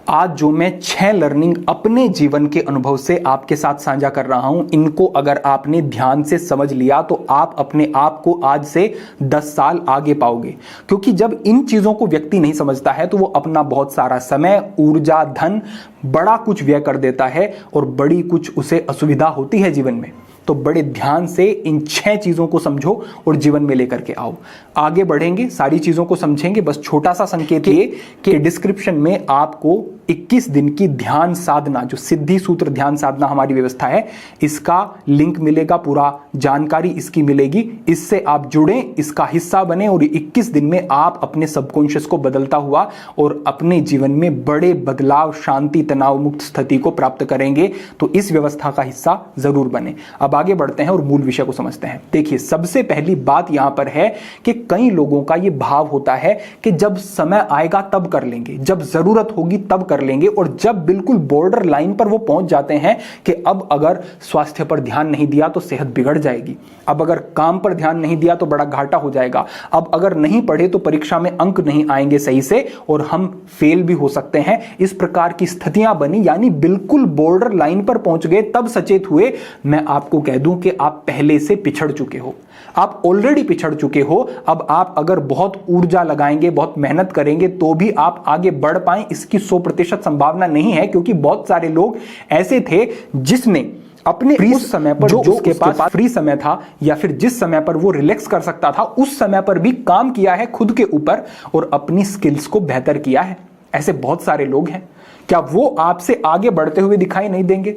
आज जो मैं 6 लर्निंग अपने जीवन के अनुभव से आपके साथ साझा कर रहा हूं, इनको अगर आपने ध्यान से समझ लिया तो आप अपने आप को आज से 10 साल आगे पाओगे। क्योंकि जब इन चीजों को व्यक्ति नहीं समझता है तो वो अपना बहुत सारा समय, ऊर्जा, धन, बड़ा कुछ व्यय कर देता है और बड़ी कुछ उसे असुविधा होती है जीवन में। तो बड़े ध्यान से इन 6 चीजों को समझो और जीवन में लेकर के आओ। आगे बढ़ेंगे, सारी चीजों को समझेंगे। बस छोटा सा संकेत ये कि डिस्क्रिप्शन में आपको 21 दिन की ध्यान साधना, जो सिद्धि सूत्र ध्यान साधना हमारी व्यवस्था है, इसका लिंक मिलेगा, पूरा जानकारी इसकी मिलेगी। इससे आप जुड़ें, इसका हिस्सा बने और 21 दिन में आप अपने सबकॉन्शियस को बदलता हुआ और अपने जीवन में बड़े बदलाव, शांति, तनाव मुक्त स्थिति को प्राप्त करेंगे। तो इस व्यवस्था का हिस्सा जरूर बने। अब आगे बढ़ते हैं और मूल विषय को समझते हैं। देखिए, सबसे पहली बात यहां पर है कि कई लोगों का यह भाव होता है कि जब समय आएगा तब कर लेंगे, जब जरूरत होगी तब कर लेंगे, और जब बिल्कुल बॉर्डर लाइन पर वो पहुंच जाते हैं कि अब अगर स्वास्थ्य पर ध्यान नहीं दिया तो सेहत बिगड़ जाएगी, अब अगर काम पर ध्यान नहीं दिया तो बड़ा घाटा हो जाएगा, अब अगर नहीं पढ़े तो परीक्षा में अंक नहीं आएंगे सही से और हम फेल भी हो सकते हैं। इस प्रकार की स्थितियां बनी, यानी बिल्कुल बॉर्डर लाइन पर पहुंच गए तब सचेत हुए। मैं आपको कह दूं कि आप पहले से पिछड़ चुके हो, आप ऑलरेडी पिछड़ चुके हो। अब आप अगर बहुत ऊर्जा लगाएंगे, बहुत मेहनत करेंगे तो भी आप आगे बढ़ पाएं, इसकी 100% संभावना नहीं है। क्योंकि बहुत सारे लोग ऐसे थे जिसने अपने उस समय पर, जो उसके पास फ्री समय था या फिर जिस समय पर वो रिलैक्स कर सकता था, उस समय पर भी काम किया है खुद के ऊपर और अपनी स्किल्स को बेहतर किया है। ऐसे बहुत सारे लोग हैं। क्या वो आपसे आगे बढ़ते हुए दिखाई नहीं देंगे?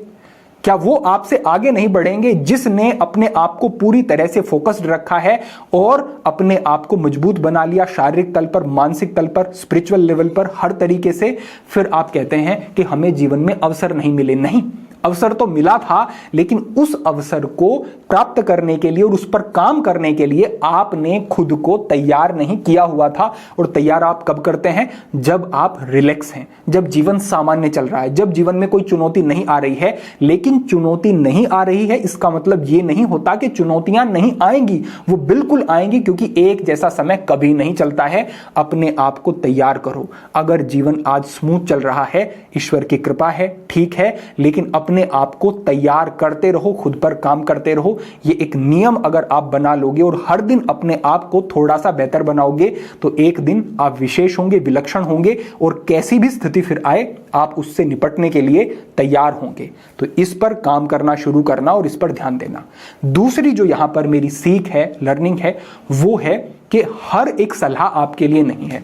क्या वो आपसे आगे नहीं बढ़ेंगे जिसने अपने आप को पूरी तरह से फोकस्ड रखा है और अपने आप को मजबूत बना लिया, शारीरिक तल पर, मानसिक तल पर, स्पिरिचुअल लेवल पर, हर तरीके से? फिर आप कहते हैं कि हमें जीवन में अवसर नहीं मिले। नहीं, अवसर तो मिला था, लेकिन उस अवसर को प्राप्त करने के लिए और उस पर काम करने के लिए आपने खुद को तैयार नहीं किया हुआ था। और तैयार आप कब करते हैं? जब आप रिलैक्स हैं, जब जीवन सामान्य चल रहा है, जब जीवन में कोई चुनौती नहीं आ रही है। लेकिन चुनौती नहीं आ रही है इसका मतलब यह नहीं होता कि चुनौतियां नहीं आएंगी, वो बिल्कुल आएंगी, क्योंकि एक जैसा समय कभी नहीं चलता है। अपने आप को तैयार करो। अगर जीवन आज स्मूथ चल रहा है, ईश्वर की कृपा है, ठीक है, लेकिन अपने आप को तैयार करते रहो, खुद पर काम करते रहो। ये एक नियम अगर आप बना लोगे और हर दिन अपने आप को थोड़ा सा बेहतर बनाओगे तो एक दिन आप विशेष होंगे, विलक्षण होंगे और कैसी भी स्थिति फिर आए आप उससे निपटने के लिए तैयार होंगे। तो इस पर काम करना शुरू करना और इस पर ध्यान देना। दूसरी जो यहां पर मेरी सीख है, लर्निंग है, वो है कि हर एक सलाह आपके लिए नहीं है।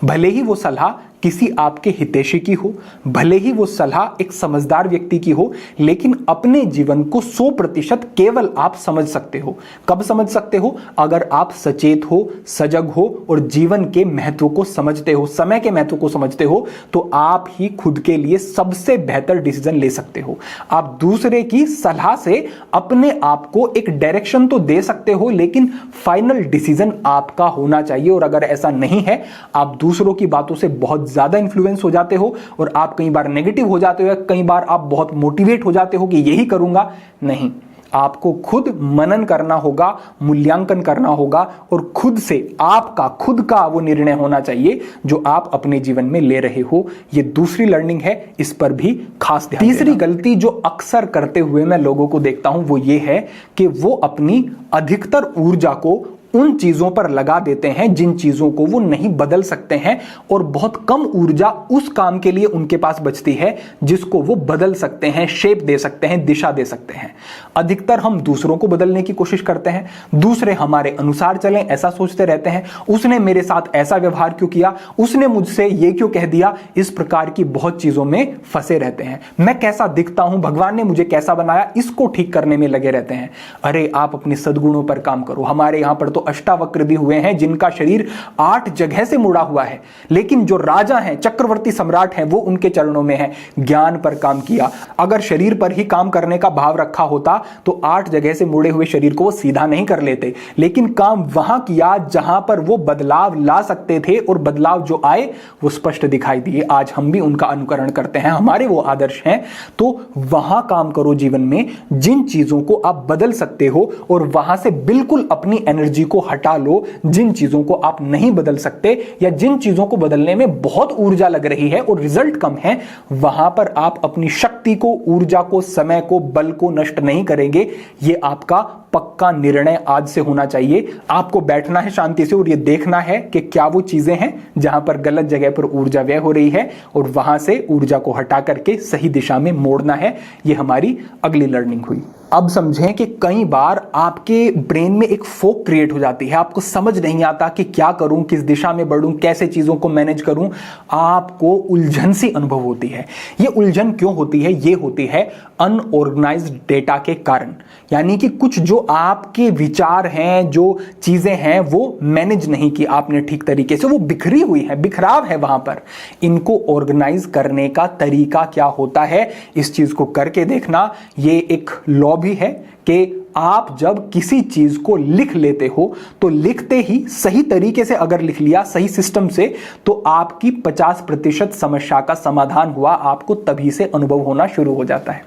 भले ही वो सलाह किसी आपके हितैषी की हो, भले ही वो सलाह एक समझदार व्यक्ति की हो, लेकिन अपने जीवन को 100% केवल आप समझ सकते हो। कब समझ सकते हो? अगर आप सचेत हो, सजग हो और जीवन के महत्व को समझते हो, समय के महत्व को समझते हो, तो आप ही खुद के लिए सबसे बेहतर डिसीजन ले सकते हो। आप दूसरे की सलाह से अपने आप को एक डायरेक्शन तो दे सकते हो, लेकिन फाइनल डिसीजन आपका होना चाहिए। और अगर ऐसा नहीं है, आप दूसरों की बातों से बहुत ज्यादा इन्फ्लुएंस हो जाते हो और आप कई बार नेगेटिव हो जाते हो, कई बार आप बहुत मोटिवेट हो जाते हो कि यही करूंगा। नहीं, आपको खुद मनन करना होगा, मूल्यांकन करना होगा और खुद से आपका खुद का वो निर्णय होना चाहिए जो आप अपने जीवन में ले रहे हो। ये दूसरी लर्निंग है, इस पर भी खास ध्यान। तीसरी गलती जो अक्सर करते हुए मैं लोगों को देखता हूं वो ये है कि वो अपनी अधिकतर ऊर्जा को उन चीजों पर लगा देते हैं जिन चीजों को वो नहीं बदल सकते हैं और बहुत कम ऊर्जा उस काम के लिए उनके पास बचती है जिसको वो बदल सकते हैं, शेप दे सकते हैं, दिशा दे सकते हैं। अधिकतर हम दूसरों को बदलने की कोशिश करते हैं, दूसरे हमारे अनुसार चलें ऐसा सोचते रहते हैं। उसने मेरे साथ ऐसा व्यवहार क्यों किया, उसने मुझसे ये क्यों कह दिया, इस प्रकार की बहुत चीजों में फंसे रहते हैं। मैं कैसा दिखता हूं, भगवान ने मुझे कैसा बनाया, इसको ठीक करने में लगे रहते हैं। अरे आप अपने सद्गुणों पर काम करो। हमारे यहां पर तो अष्टावक्र भी हुए हैं जिनका शरीर 8 जगह से मुड़ा हुआ है, लेकिन जो राजा हैं, चक्रवर्ती सम्राट हैं, वो उनके चरणों में है। ज्ञान पर काम किया। अगर शरीर पर ही काम करने का भाव रखा होता तो 8 जगह से मुड़े हुए शरीर को वो सीधा नहीं कर लेते, लेकिन काम वहां किया जहां पर वो बदलाव ला सकते थे और बदलाव जो आए वो स्पष्ट दिखाई दिए। आज हम भी उनका अनुकरण करते हैं, हमारे वो आदर्श हैं। तो वहां काम करो जीवन में जिन चीजों को आप बदल सकते हो और वहां से बिल्कुल अपनी एनर्जी को हटा लो, जिन चीजों को आप नहीं बदल सकते या जिन चीजों को बदलने में बहुत ऊर्जा लग रही है और रिजल्ट कम है, वहां पर आप अपनी शक्ति को, ऊर्जा को, समय को, बल को नष्ट नहीं करेंगे। यह आपका पक्का निर्णय आज से होना चाहिए। आपको बैठना है शांति से और यह देखना है कि क्या वो चीजें हैं जहां पर गलत जगह पर ऊर्जा व्यय हो रही है और वहां से ऊर्जा को हटा करके सही दिशा में मोड़ना है। यह हमारी अगली लर्निंग हुई। अब समझें कि कई बार आपके ब्रेन में एक फोक क्रिएट हो जाती है, आपको समझ नहीं आता कि क्या करूं, किस दिशा में बढ़ूं, कैसे चीजों को मैनेज करूं। आपको उलझन सी अनुभव होती है। यह उलझन क्यों होती है? यह होती है अनऑर्गेनाइज्ड डेटा के कारण। यानी कि कुछ जो आपके विचार हैं, जो चीजें हैं, वो मैनेज नहीं की आपने ठीक तरीके से, वो बिखरी हुई है, बिखराव है वहां पर। इनको ऑर्गेनाइज करने का तरीका क्या होता है, इस चीज को करके देखना। ये एक लॉ भी है कि आप जब किसी चीज को लिख लेते हो तो लिखते ही सही तरीके से अगर लिख लिया, सही सिस्टम से, तो आपकी 50% समस्या का समाधान हुआ, आपको तभी से अनुभव होना शुरू हो जाता है।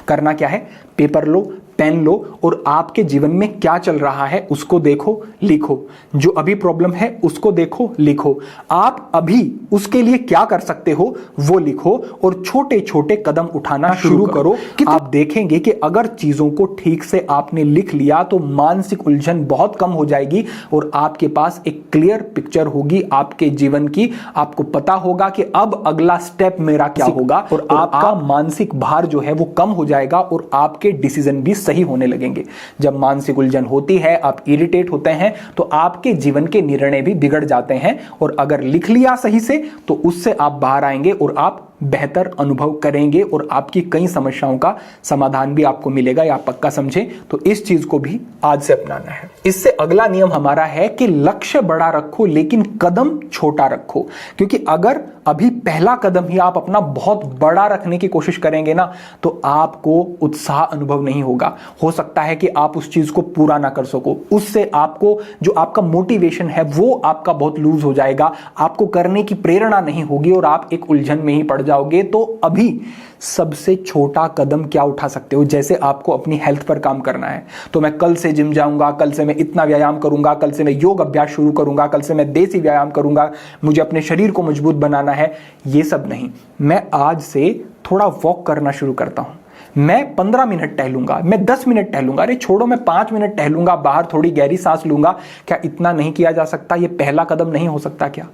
करना क्या है? पेपर लो, पेन लो और आपके जीवन में क्या चल रहा है उसको देखो, लिखो। जो अभी प्रॉब्लम है उसको देखो, लिखो। आप अभी उसके लिए क्या कर सकते हो वो लिखो और छोटे छोटे कदम उठाना शुरू करो। आप देखेंगे कि अगर चीजों को ठीक से आपने लिख लिया तो मानसिक उलझन बहुत कम हो जाएगी और आपके पास एक क्लियर पिक्चर होगी आपके जीवन की। आपको पता होगा कि अब अगला स्टेप मेरा क्या होगा और आपका मानसिक भार जो है वो कम हो जाएगा और आपके डिसीजन भी सही होने लगेंगे। जब मानसिक उलझन होती है, आप इरिटेट होते हैं, तो आपके जीवन के निर्णय भी बिगड़ जाते हैं। और अगर लिख लिया सही से तो उससे आप बाहर आएंगे और आप बेहतर अनुभव करेंगे और आपकी कई समस्याओं का समाधान भी आपको मिलेगा। या आप पक्का समझें तो इस चीज को भी आज से अपनाना है। इससे अगला नियम हमारा है कि लक्ष्य बड़ा रखो लेकिन कदम छोटा रखो। क्योंकि अगर अभी पहला कदम ही आप अपना बहुत बड़ा रखने की कोशिश करेंगे ना, तो आपको उत्साह अनुभव नहीं होगा। हो सकता है कि आप उस चीज को पूरा ना कर सको। उससे आपको जो आपका मोटिवेशन है वो आपका बहुत लूज हो जाएगा। आपको करने की प्रेरणा नहीं होगी और आप एक उलझन में ही पड़ जाओगे। तो अभी सबसे छोटा कदम क्या उठा सकते हो? जैसे आपको अपनी हेल्थ पर काम करना है तो मैं कल से जिम जाऊंगा, कल से मैं इतना व्यायाम करूंगा, कल से मैं योग अभ्यास शुरू करूंगा, कल से मैं देसी व्यायाम करूंगा, मुझे अपने शरीर को मजबूत बनाना है। ये सब नहीं, मैं आज से थोड़ा वॉक करना शुरू करता हूं। मैं 15 मिनट टहलूंगा, मैं 10 मिनट टहलूंगा, अरे छोड़ो मैं 5 मिनट टहलूंगा, बाहर थोड़ी गहरी सांस लूंगा। क्या इतना नहीं किया जा सकता? ये पहला कदम नहीं हो सकता क्या?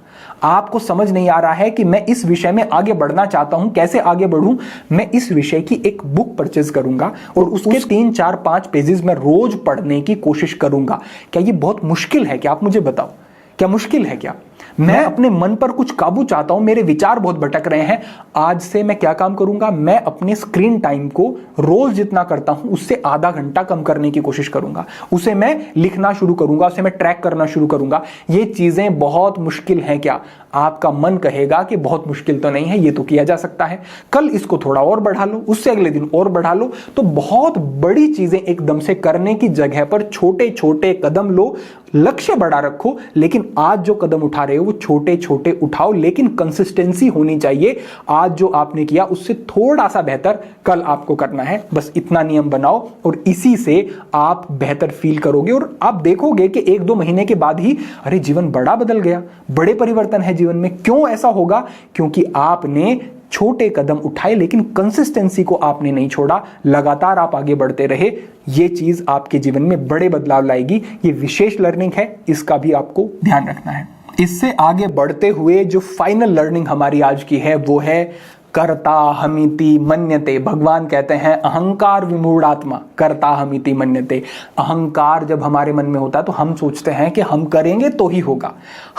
आपको समझ नहीं आ रहा है कि मैं इस विषय में आगे बढ़ना चाहता हूं, कैसे आगे बढ़ूं? मैं इस विषय की एक बुक परचेज करूंगा और उसके 3, 4, 5 पेजेस में रोज पढ़ने की कोशिश करूंगा। क्या ये बहुत मुश्किल है क्या? आप मुझे बताओ, क्या मुश्किल है क्या? मैं अपने मन पर कुछ काबू चाहता हूं, मेरे विचार बहुत भटक रहे हैं। आज से मैं क्या काम करूंगा? मैं अपने स्क्रीन टाइम को रोज जितना करता हूं उससे आधा घंटा कम करने की कोशिश करूंगा। उसे मैं लिखना शुरू करूंगा, उसे मैं ट्रैक करना शुरू करूंगा। ये चीजें बहुत मुश्किल हैं क्या? आपका मन कहेगा कि बहुत मुश्किल तो नहीं है, ये तो किया जा सकता है। कल इसको थोड़ा और बढ़ा लो, उससे अगले दिन और बढ़ा लो। तो बहुत बड़ी चीजें एकदम से करने की जगह पर छोटे छोटे कदम लो। लक्ष्य बड़ा रखो लेकिन आज जो कदम उठा रहे हो वो छोटे छोटे उठाओ, लेकिन कंसिस्टेंसी होनी चाहिए। आज जो आपने किया उससे थोड़ा सा बेहतर कल आपको करना है। बस इतना नियम बनाओ और इसी से आप बेहतर फील करोगे और आप देखोगे कि 1-2 महीने के बाद ही अरे जीवन बड़ा बदल गया, बड़े परिवर्तन है जीवन में। क्यों ऐसा होगा? क्योंकि आपने छोटे कदम उठाए लेकिन कंसिस्टेंसी को आपने नहीं छोड़ा, लगातार आप आगे बढ़ते रहे। ये चीज आपके जीवन में बड़े बदलाव लाएगी। ये विशेष लर्निंग है, इसका भी आपको ध्यान रखना है। इससे आगे बढ़ते हुए जो फाइनल लर्निंग हमारी आज की है वो है कर्ता हमिति मन्यते। भगवान कहते हैं अहंकार विमूढ़ात्मा कर्ता हमिति मन्यते। अहंकार जब हमारे मन में होता है तो हम सोचते हैं कि हम करेंगे तो ही होगा,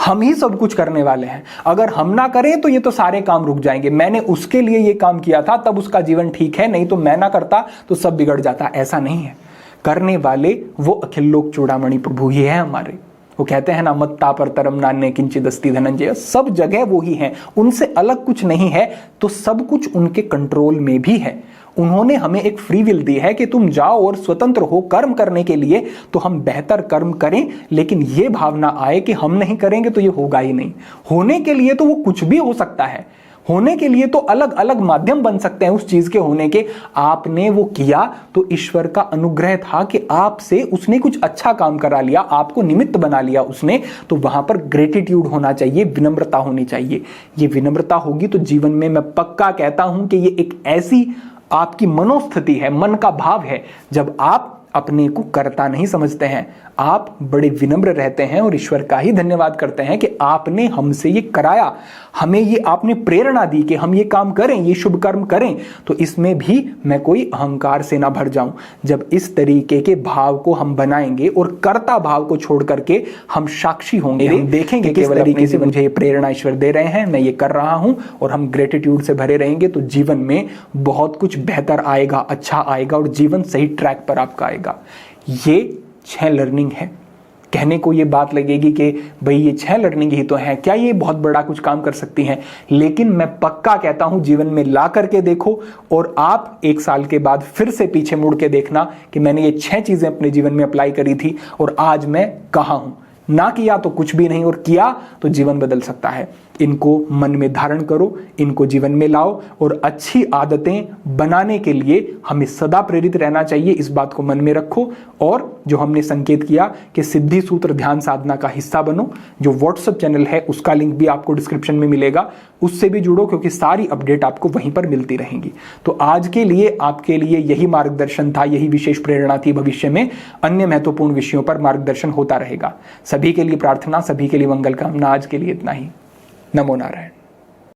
हम ही सब कुछ करने वाले हैं, अगर हम ना करें तो ये तो सारे काम रुक जाएंगे, मैंने उसके लिए ये काम किया था तब उसका जीवन ठीक है, नहीं तो मैं ना करता तो सब बिगड़ जाता। ऐसा नहीं है। करने वाले वो अखिल लोक चूड़ामणि प्रभु ही है हमारे। वो कहते हैं ना मत्ता पर तरम नान्य किंचित अस्ति धनंजय। सब जगह वो ही है, उनसे अलग कुछ नहीं है। तो सब कुछ उनके कंट्रोल में भी है। उन्होंने हमें एक फ्री विल दी है कि तुम जाओ और स्वतंत्र हो कर्म करने के लिए, तो हम बेहतर कर्म करें। लेकिन ये भावना आए कि हम नहीं करेंगे तो ये होगा ही नहीं। होने के लिए तो वो कुछ भी हो सकता है, होने के लिए तो अलग अलग माध्यम बन सकते हैं उस चीज के होने के। आपने वो किया तो ईश्वर का अनुग्रह था कि आपसे उसने कुछ अच्छा काम करा लिया, आपको निमित्त बना लिया उसने, तो वहां पर ग्रेटिट्यूड होना चाहिए, विनम्रता होनी चाहिए। ये विनम्रता होगी तो जीवन में मैं पक्का कहता हूं कि ये एक ऐसी आपकी मनोस्थिति है, मन का भाव है, जब आप अपने को कर्ता नहीं समझते हैं, आप बड़े विनम्र रहते हैं और ईश्वर का ही धन्यवाद करते हैं कि आपने हमसे ये कराया, हमें ये आपने प्रेरणा दी कि हम ये काम करें, ये शुभ कर्म करें, तो इसमें भी मैं कोई अहंकार से ना भर जाऊं। जब इस तरीके के भाव को हम बनाएंगे और कर्ता भाव को छोड़ करके हम साक्षी होंगे, हम देखेंगे किस तरीके से मुझे ये प्रेरणा ईश्वर दे रहे हैं, मैं ये कर रहा हूं, और हम ग्रेटिट्यूड से भरे रहेंगे तो जीवन में बहुत कुछ बेहतर आएगा, अच्छा आएगा और जीवन सही ट्रैक पर आपका आएगा। ये 6 लर्निंग है। कहने को ये बात लगेगी कि भाई ये 6 लर्निंग ही तो है, क्या ये बहुत बड़ा कुछ काम कर सकती हैं? लेकिन मैं पक्का कहता हूं जीवन में ला करके देखो और आप 1 साल के बाद फिर से पीछे मुड़ के देखना कि मैंने ये 6 चीजें अपने जीवन में अप्लाई करी थी और आज मैं कहां हूं। ना किया तो कुछ भी नहीं, और किया तो जीवन बदल सकता है। इनको मन में धारण करो, इनको जीवन में लाओ और अच्छी आदतें बनाने के लिए हमें सदा प्रेरित रहना चाहिए। इस बात को मन में रखो और जो हमने संकेत किया कि सिद्धि सूत्र ध्यान साधना का हिस्सा बनो, जो व्हाट्सएप चैनल है उसका लिंक भी आपको डिस्क्रिप्शन में मिलेगा, उससे भी जुड़ो क्योंकि सारी अपडेट आपको वहीं पर मिलती रहेंगी। तो आज के लिए आपके लिए यही मार्गदर्शन था, यही विशेष प्रेरणा थी। भविष्य में अन्य महत्वपूर्ण विषयों पर मार्गदर्शन होता रहेगा। सभी के लिए प्रार्थना, सभी के लिए मंगल कामना। आज के लिए इतना ही। नमो नारायण।